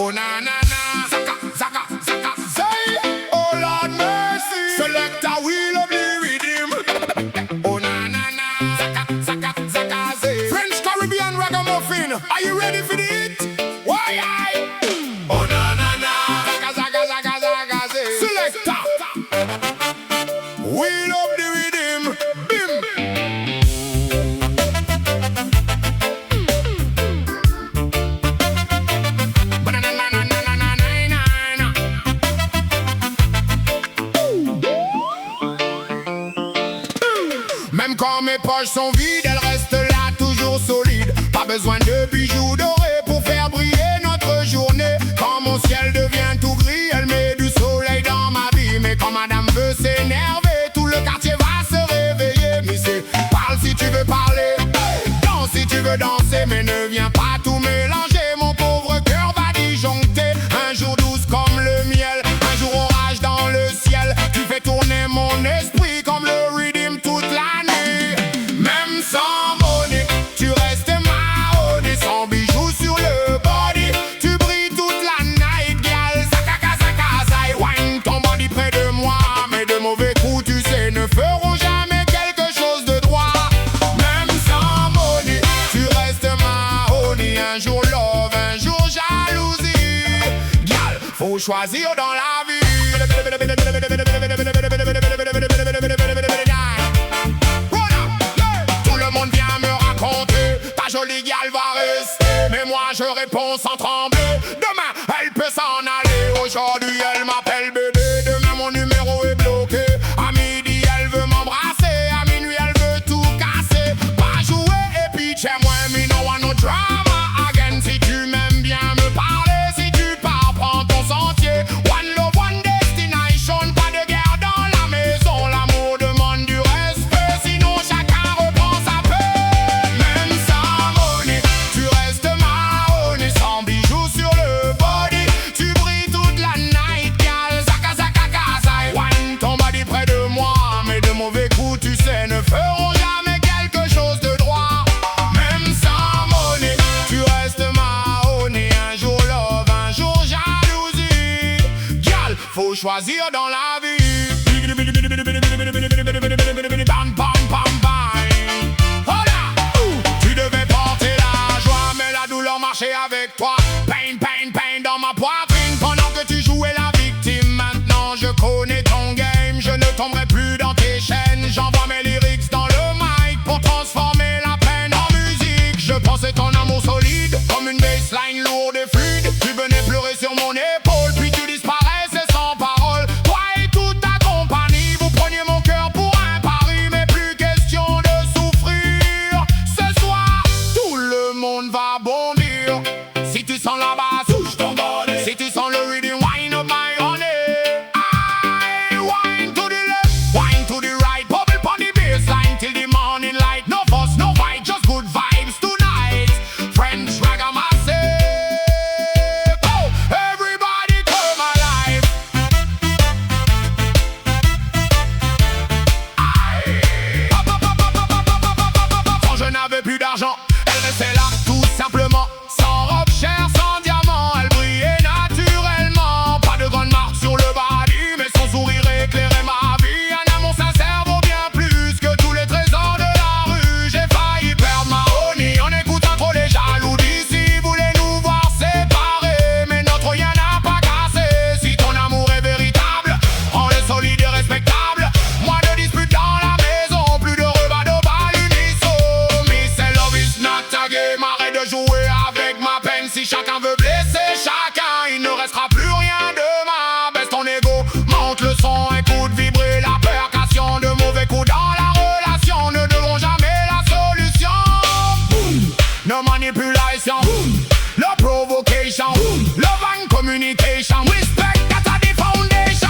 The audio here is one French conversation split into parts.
Oh na na na, zaka, zaka, zaka, say. Oh Lord mercy, selector we love the rhythm. Oh na na na, zaka, zaka, zaka, say. French Caribbean ragamuffin, are you ready for the hit? Why I? Oh na na na, zaka, zaka, zaka, zaka, say. Selector, we love the rhythm. Bim. Même quand mes poches sont vides, elles restent là toujours solides. Pas besoin de bijoux dorés pour faire briller notre journée. Quand mon ciel devient tout gris, elle met du soleil dans ma vie. Mais quand madame veut s'énerver, tout le quartier va se réveiller. Mais c'est parle si tu veux parler, danse si tu veux danser. Mais ne viens pas tout mélanger, mon pauvre cœur va disjoncter. Un jour douce comme le miel, un jour orage dans le ciel. Tu fais tourner mon esprit comme le rhythm toute l'année. Même sans monnaie, tu restes mahonné. Sans bijoux sur le body, tu brilles toute la night, girl. Sakaka, sakazai, wine ton body près de moi. Mais de mauvais coups, tu sais, ne feront jamais quelque chose de droit. Même sans monnaie, tu restes mahonné. Un jour love, un jour jalousie. Girl, faut choisir dans la vie. Jolie gal va rester, mais moi je réponds sans trembler. Demain elle peut s'en aller, aujourd'hui elle m'appelle bébé. Demain mon numéro est bloqué, à midi elle veut m'embrasser, à minuit elle veut tout casser. Pas jouer et puis chez moi, me no want no drama again. Si tu m'aimes bien me parler, si tu pars prends ton sentier. One love, one destination, pas de guerre dans la maison. L'amour demande du respect, sinon chacun reprend sa paix. Ne feront jamais quelque chose de droit. Même sans monnaie, tu restes mahonné. Un jour love, un jour jalousie. Gal, faut choisir dans la vie. Bam, bam, bam, bam. Tu devais porter la joie, mais la douleur marchait avec toi. Pain, pain, pain dans ma poitrine pendant que tu jouais la victime. Maintenant je connais ton game, je ne tomberai plus dans tes chaînes. J'envoie mes lyrics dans le mic pour transformer la peine en musique. Je pensais ton amour solide comme une baseline lourde et fluide. Tu venais pleurer sur mon épaule, puis tu disparaissais sans parole. Toi et toute ta compagnie, vous preniez mon cœur pour un pari. Mais plus question de souffrir. Ce soir, tout le monde va bondir. Si tu sens la basse, touche ton body. Si tu sens le rhythm, wine up my honey. I wine to the left, wine to the right. Bubble pon the baseline till the morning light. No fuss, no fight, just good vibes tonight. French ragamuffin. Oh, everybody come alive. Quand je n'avais plus d'argent, elle restait là tout simplement. Sans robe chère, sans diamant, elle brillait naturellement. Pas de grande marque sur le body, mais son sourire éclairait ma vie. Un amour sincère vaut bien plus que tous les trésors de la rue. J'ai failli perdre ma honey en écoutant trop les jaloux d'ici. Voulaient nous voir séparés, mais notre rien n'a pas cassé. Si ton amour est véritable, rends-le solide et respectable. Moins de disputes dans la maison, plus de rebado bas l'uniso. Mais c'est love is not a game, arrête de jouer avec ma peine. Si chacun veut blesser chacun, il ne restera plus rien demain. Baisse ton ego, monte le son, écoute vibrer la percussion. De mauvais coups dans la relation ne devront jamais la solution. Boom. No manipulation, boom. No provocation, boom. Love and communication, respect that's a the foundation.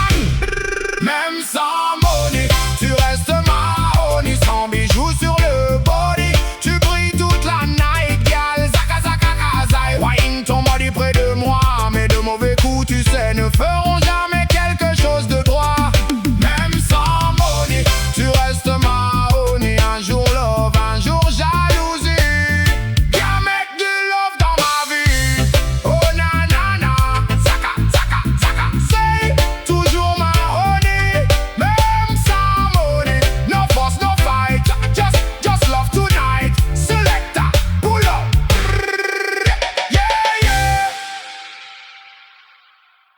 Même sans money, tu restes mahonné. Sans bijoux sur le body, tu brilles toute la night, gal. Zaka, zaka, kazai, wine ton body près de moi. Mais de mauvais coups, tu sais, ne feront jamais